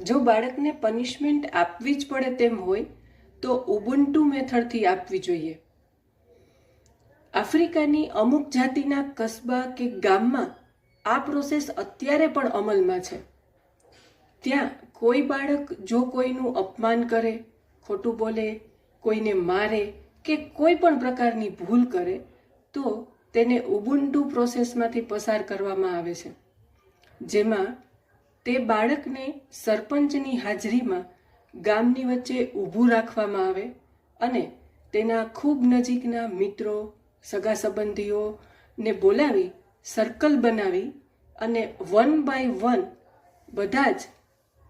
જો બાળકને પનિશમેન્ટ આપવી જ પડે તેમ હોય તો ઉબુન્ટુ મેથડથી આપવી જોઈએ. આફ્રિકાની અમુક જાતિના કસ્બા કે ગામમાં આ પ્રોસેસ અત્યારે પણ અમલમાં છે. ત્યાં કોઈ બાળક જો કોઈનું અપમાન કરે, ખોટું બોલે, કોઈને મારે કે કોઈ પણ પ્રકારની ભૂલ કરે તો તેને ઉબુન્ટુ પ્રોસેસમાંથી પસાર કરવામાં આવે છે, જેમાં તે બાળકને સરપંચની હાજરીમાં ગામની વચ્ચે ઊભું રાખવામાં આવે અને તેના ખૂબ નજીકના મિત્રો, સગા સંબંધીઓને બોલાવી સર્કલ બનાવી અને 1 by 1 બધા જ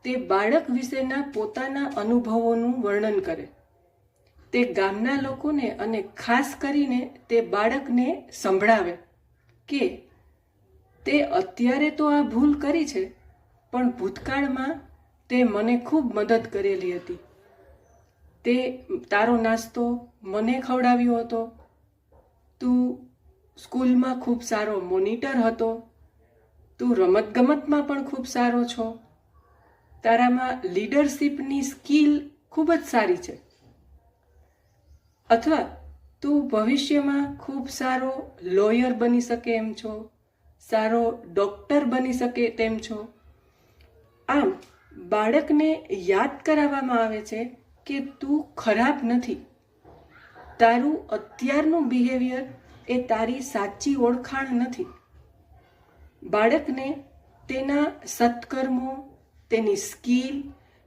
તે બાળક વિશેના પોતાના અનુભવોનું વર્ણન કરે. તે ગામના લોકોને અને ખાસ કરીને તે બાળકને સંભળાવે કે તે અત્યારે તો આ ભૂલ કરી છે, પણ ભૂતકાળમાં તે મને ખૂબ મદદ કરેલી હતી. તે તારો નાસ્તો મને ખવડાવ્યો હતો, તું સ્કૂલમાં ખૂબ સારો મોનિટર હતો, તું રમતગમતમાં પણ ખૂબ સારો છો, તારામાં લીડરશિપની સ્કિલ ખૂબ જ સારી છે, અથવા તું ભવિષ્યમાં ખૂબ સારો લોયર બની શકે એમ છો, સારો ડૉક્ટર બની શકે તેમ છો. આમ બાળકને યાદ કરાવવામાં આવે છે કે તું ખરાબ નથી. તારું અત્યારનું બિહેવિયર એ તારી સાચી ઓળખાણ નથી. બાળકને તેના સત્કર્મો, તેની સ્કિલ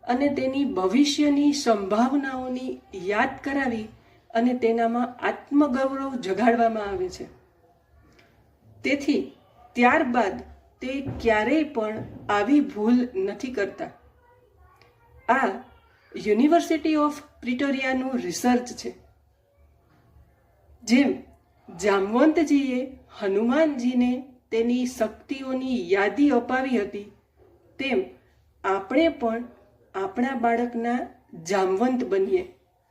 અને તેની ભવિષ્યની સંભાવનાઓની યાદ કરાવી અને તેનામાં આત્મગૌરવ જગાડવામાં આવે છે. તેથી ત્યારબાદ તે ક્યારેય પણ આવી ભૂલ નથી કરતા. આ યુનિવર્સિટી ઓફ પ્રિટોરિયાનું રિસર્ચ છે. જેમ જામવંતજીએ હનુમાનજીને તેની શક્તિઓની યાદી અપાવી હતી, તેમ આપણે પણ આપણા બાળકના જામવંત બનીએ.